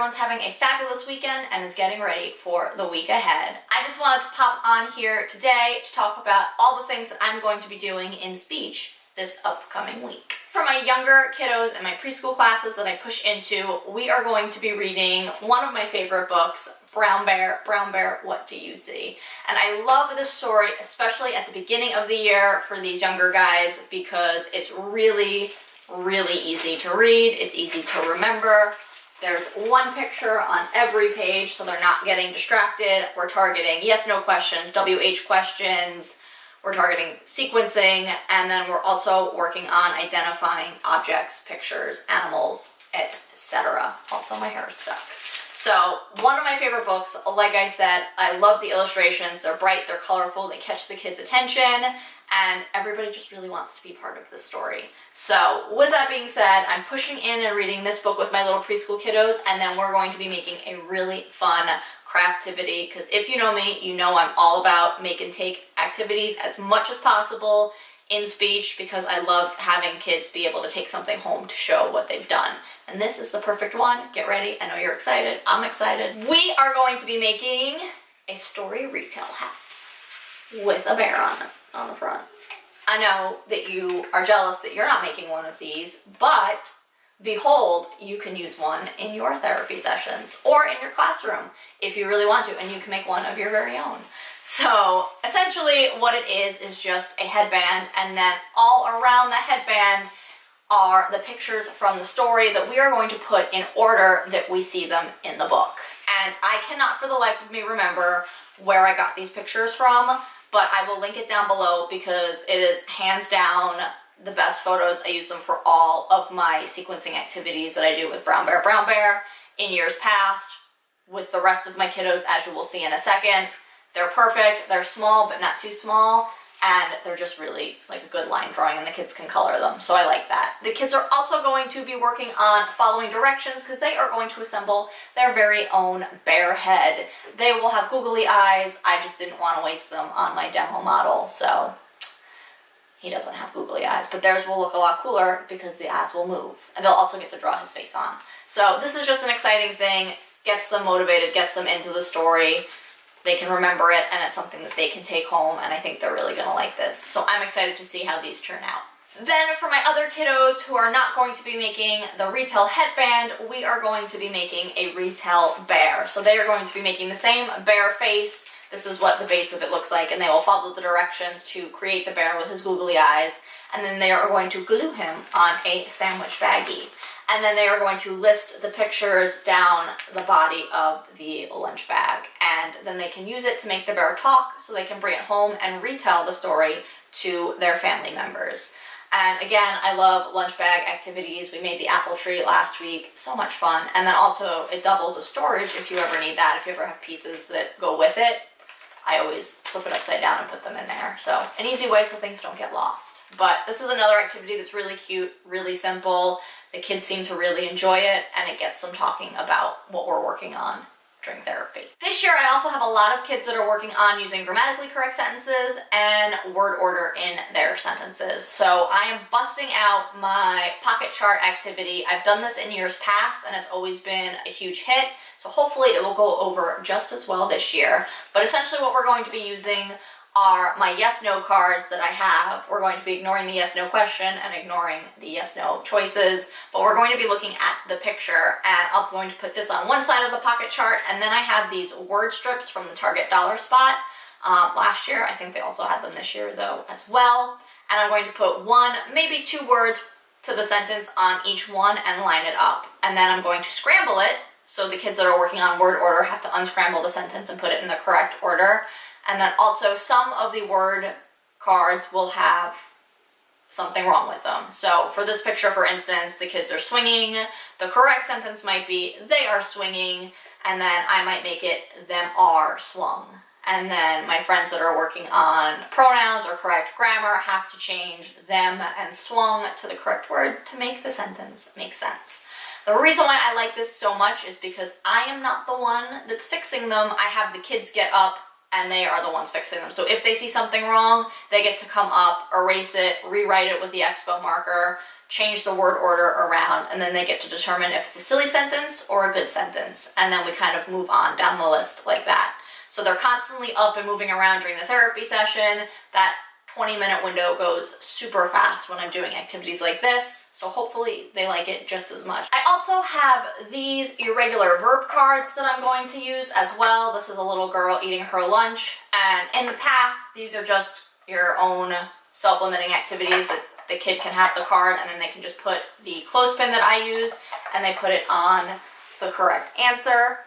everyone's having a fabulous weekend and is getting ready for the week ahead. I just wanted to pop on here today to talk about all the things that I'm going to be doing in speech this upcoming week. For my younger kiddos and my preschool classes that I push into, we are going to be reading one of my favorite books, Brown Bear, What Do You See? And I love this story, especially at the beginning of the year for these younger guys, because it's really easy to read, it's easy to remember. There's one picture on every page so they're not getting distracted. We're targeting yes, no questions, WH questions. We're targeting sequencing, and then we're also working on identifying objects, pictures, animals, etc. Also, my hair is stuck. So, one of my favorite books, like I said, I love the illustrations. They're bright, they're colorful, they catch the kids' attention, and everybody just really wants to be part of the story. So, with that being said, I'm pushing in and reading this book with my little preschool kiddos, and then we're going to be making a really fun craftivity, because if you know me, you know I'm all about make and take activities as much as possible in speech, because I love having kids be able to take something home to show what they've done. And this is the perfect one. Get ready. I know you're excited. I'm excited. We are going to be making a story retail hat with a bear on the front. I know that you are jealous that you're not making one of these, but behold, you can use one in your therapy sessions or in your classroom if you really want to, and you can make one of your very own. So essentially what it is just a headband, and then all around the headband are the pictures from the story that we are going to put in order that we see them in the book. And I cannot for the life of me remember where I got these pictures from, but I will link it down below because it is hands down the best photos. I use them for all of my sequencing activities that I do with Brown Bear in years past, with the rest of my kiddos, as you will see in a second. They're perfect, they're small but not too small, and they're just really like a good line drawing, and the kids can color them, so I like that. The kids are also going to be working on following directions because they are going to assemble their very own bear head. They will have googly eyes. I just didn't want to waste them on my demo model, so he doesn't have googly eyes, but theirs will look a lot cooler because the eyes will move, and they'll also get to draw his face on. So this is just an exciting thing, gets them motivated, gets them into the story. They can remember it, and it's something that they can take home, and I think they're really gonna like this. So I'm excited to see how these turn out. Then for my other kiddos who are not going to be making the retail headband, we are going to be making a retail bear. So they are going to be making the same bear face. This is what the base of it looks like, and they will follow the directions to create the bear with his googly eyes, and then they are going to glue him on a sandwich baggie. And then they are going to list the pictures down the body of the lunch bag, and then they can use it to make the bear talk so they can bring it home and retell the story to their family members. And again, I love lunch bag activities. We made the apple tree last week, so much fun. And then also it doubles as storage if you ever need that, if you ever have pieces that go with it. I always flip it upside down and put them in there. So an easy way so things don't get lost. But this is another activity that's really cute, really simple. The kids seem to really enjoy it, and it gets them talking about what we're working on during therapy. This year I also have a lot of kids that are working on using grammatically correct sentences and word order in their sentences. So I am busting out my pocket chart activity. I've done this in years past, and it's always been a huge hit. So hopefully it will go over just as well this year. But essentially what we're going to be using are my yes-no cards that I have. We're going to be ignoring the yes-no question and ignoring the yes-no choices, but we're going to be looking at the picture, and I'm going to put this on one side of the pocket chart, and then I have these word strips from the Target dollar spot last year. I think they also had them this year though as well, and I'm going to put one, maybe two words to the sentence on each one and line it up, and then I'm going to scramble it so the kids that are working on word order have to unscramble the sentence and put it in the correct order. And then also some of the word cards will have something wrong with them. So for this picture, for instance, the kids are swinging. The correct sentence might be they are swinging, and then I might make it them are swung. And then my friends that are working on pronouns or correct grammar have to change them and swung to the correct word to make the sentence make sense. The reason why I like this so much is because I am not the one that's fixing them. I have the kids get up and they are the ones fixing them. So if they see something wrong, they get to come up, erase it, rewrite it with the Expo marker, change the word order around, and then they get to determine if it's a silly sentence or a good sentence. And then we kind of move on down the list like that. So they're constantly up and moving around during the therapy session. That 20-minute window goes super fast when I'm doing activities like this, so hopefully they like it just as much. I also have these irregular verb cards that I'm going to use as well. This is a little girl eating her lunch, and in the past, these are just your own self-limiting activities that the kid can have the card, and then they can just put the clothespin that I use, and they put it on the correct answer.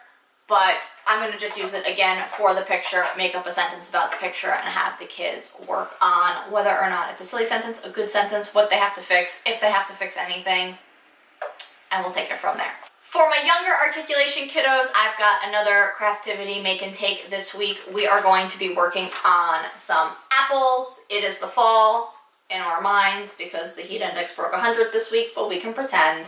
But I'm going to just use it again for the picture, make up a sentence about the picture, and have the kids work on whether or not it's a silly sentence, a good sentence, what they have to fix, if they have to fix anything, and we'll take it from there. For my younger articulation kiddos, I've got another Craftivity Make and Take this week. We are going to be working on some apples. It is the fall in our minds because the heat index broke 100 this week, but we can pretend.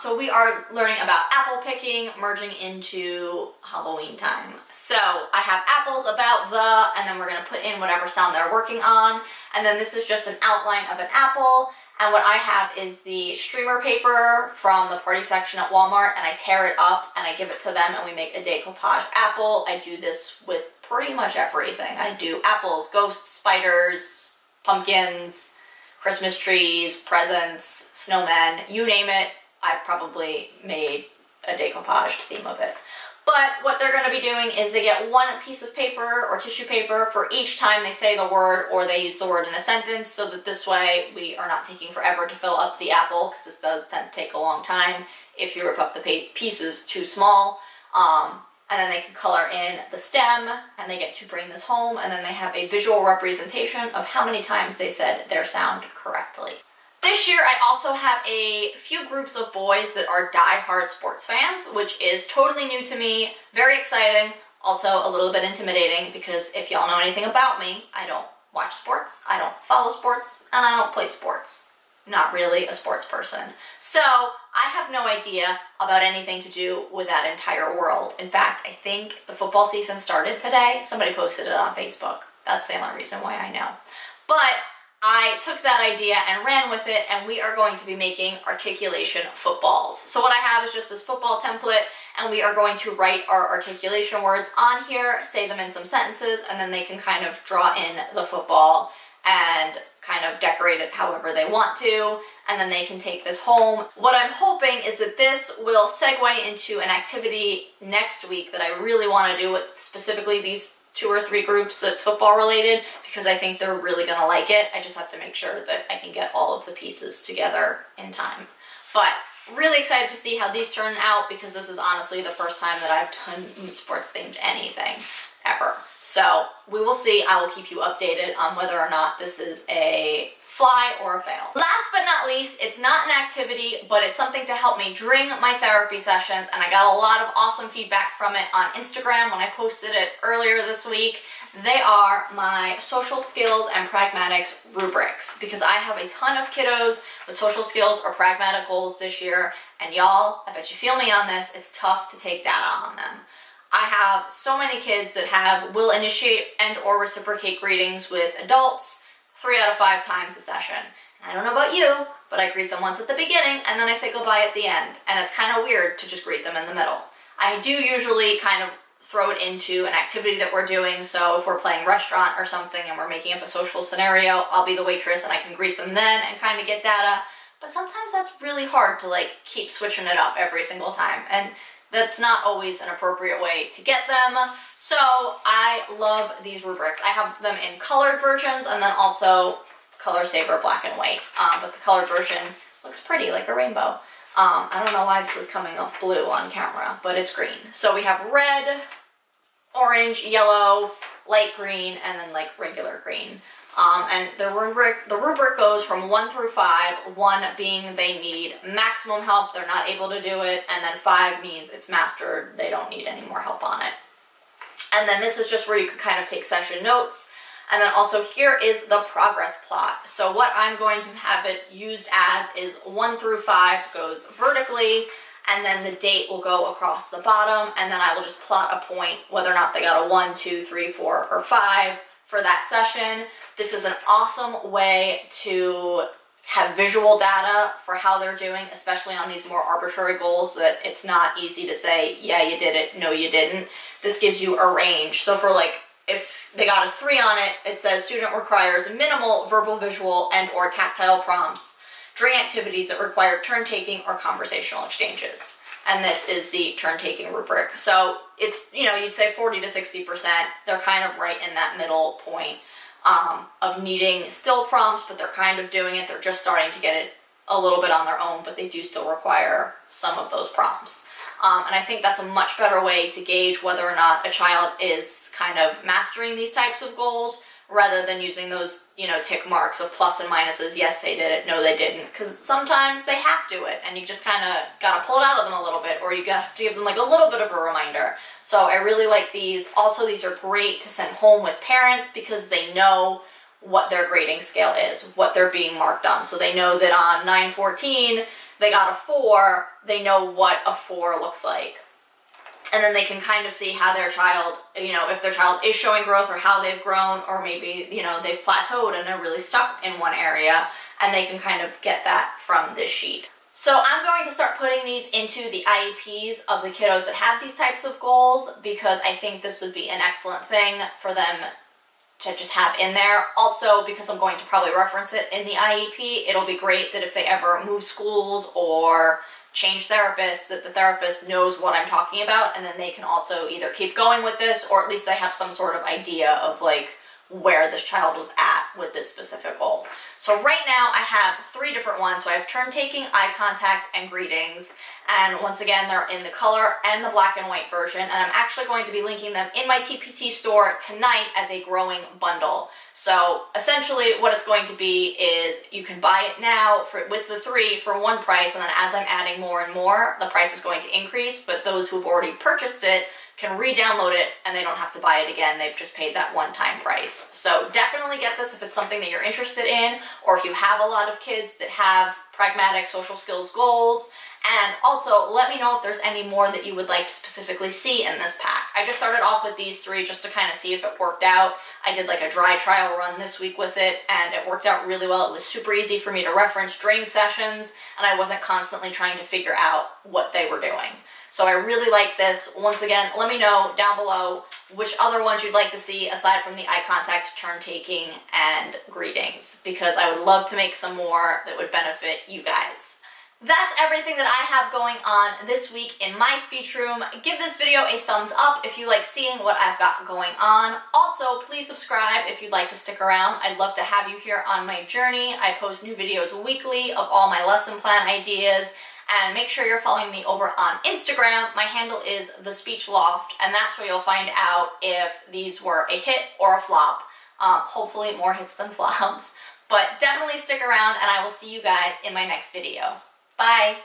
So we are learning about apple picking, merging into Halloween time. So I have apples, about the, and then we're going to put in whatever sound they're working on. And then this is just an outline of an apple. And what I have is the streamer paper from the party section at Walmart, and I tear it up and I give it to them, and we make a decoupage apple. I do this with pretty much everything. I do apples, ghosts, spiders, pumpkins, Christmas trees, presents, snowmen, you name it. I've probably made a decoupaged theme of it. But what they're going to be doing is they get one piece of paper or tissue paper for each time they say the word or they use the word in a sentence, so that this way we are not taking forever to fill up the apple, because this does tend to take a long time if you rip up the pieces too small. And then they can color in the stem, and they get to bring this home, and then they have a visual representation of how many times they said their sound correctly. This year, I also have a few groups of boys that are die-hard sports fans, which is totally new to me, very exciting, also a little bit intimidating, because if y'all know anything about me, I don't watch sports, I don't follow sports, and I don't play sports. Not really a sports person. So I have no idea about anything to do with that entire world. In fact, I think the football season started today. Somebody posted it on Facebook. That's the only reason why I know. But I took that idea and ran with it, and we are going to be making articulation footballs. So what I have is just this football template, and we are going to write our articulation words on here, say them in some sentences, and then they can kind of draw in the football and kind of decorate it however they want to, and then they can take this home. What I'm hoping is that this will segue into an activity next week that I really want to do with specifically these 2 or 3 groups that's football related, because I think they're really gonna like it. I just have to make sure that I can get all of the pieces together in time. But really excited to see how these turn out, because this is honestly the first time that I've done sports themed anything ever. So we will see. I will keep you updated on whether or not this is a fly or a fail. Last but not least, it's not an activity, but it's something to help me during my therapy sessions, and I got a lot of awesome feedback from it on Instagram when I posted it earlier this week. They are my social skills and pragmatics rubrics, because I have a ton of kiddos with social skills or pragmatic goals this year, and y'all, I bet you feel me on this, it's tough to take data on them. I have so many kids that will initiate and or reciprocate greetings with adults 3 out of 5 times a session. I don't know about you, but I greet them once at the beginning and then I say goodbye at the end. And it's kind of weird to just greet them in the middle. I do usually kind of throw it into an activity that we're doing. So if we're playing restaurant or something and we're making up a social scenario, I'll be the waitress and I can greet them then and kind of get data. But sometimes that's really hard to like keep switching it up every single time. And that's not always an appropriate way to get them. So I love these rubrics. I have them in colored versions and then also Color Saver black and white. But the colored version looks pretty, like a rainbow. I don't know why this is coming up blue on camera, but it's green. So we have red, orange, yellow, light green, and then like regular green. And the rubric goes from 1 through 5, 1 being they need maximum help, they're not able to do it, and then 5 means it's mastered, they don't need any more help on it. And then this is just where you can kind of take session notes. And then also here is the progress plot. So what I'm going to have it used as is 1 through 5 goes vertically, and then the date will go across the bottom, and then I will just plot a point, whether or not they got a 1, 2, 3, 4, or 5 for that session. This is an awesome way to have visual data for how they're doing, especially on these more arbitrary goals that it's not easy to say, yeah, you did it, no, you didn't. This gives you a range. So for like, if they got a 3 on it, it says student requires minimal verbal, visual, and or tactile prompts during activities that require turn-taking or conversational exchanges. And this is the turn-taking rubric. So it's, you know, you'd say 40 to 60%. They're kind of right in that middle point of needing still prompts, but they're kind of doing it. They're just starting to get it a little bit on their own, but they do still require some of those prompts. And I think that's a much better way to gauge whether or not a child is kind of mastering these types of goals, rather than using those, you know, tick marks of plus and minuses. Yes, they did it. No, they didn't. Because sometimes they have to it, and you just kind of got to pull it out of them a little bit, or you have to give them like a little bit of a reminder. So I really like these. Also, these are great to send home with parents because they know what their grading scale is, what they're being marked on. So they know that on 914, they got a 4. They know what a 4 looks like. And then they can kind of see how their child, you know, if their child is showing growth or how they've grown, or maybe, you know, they've plateaued and they're really stuck in one area, and they can kind of get that from this sheet. So I'm going to start putting these into the IEPs of the kiddos that have these types of goals, because I think this would be an excellent thing for them to just have in there. Also, because I'm going to probably reference it in the IEP, it'll be great that if they ever move schools or change therapists, that the therapist knows what I'm talking about, and then they can also either keep going with this, or at least they have some sort of idea of like where this child was at with this specific goal. So right now I have 3 different ones. So I have turn taking, eye contact, and greetings. And once again, they're in the color and the black and white version. And I'm actually going to be linking them in my TPT store tonight as a growing bundle. So essentially what it's going to be is you can buy it now with the 3 for one price, and then as I'm adding more and more, the price is going to increase, but those who've already purchased it can re-download it and they don't have to buy it again. They've just paid that one-time price. So definitely get this if it's something that you're interested in, or if you have a lot of kids that have pragmatic social skills goals. And also let me know if there's any more that you would like to specifically see in this pack. I just started off with these 3 just to kind of see if it worked out. I did like a dry trial run this week with it, and it worked out really well. It was super easy for me to reference during sessions, and I wasn't constantly trying to figure out what they were doing. So I really like this. Once again, let me know down below which other ones you'd like to see aside from the eye contact, turn taking, and greetings, because I would love to make some more that would benefit you guys. That's everything that I have going on this week in my speech room. Give this video a thumbs up if you like seeing what I've got going on. Also, please subscribe if you'd like to stick around. I'd love to have you here on my journey. I post new videos weekly of all my lesson plan ideas. And make sure you're following me over on Instagram. My handle is The Speech Loft, and that's where you'll find out if these were a hit or a flop. Hopefully more hits than flops. But definitely stick around, and I will see you guys in my next video. Bye!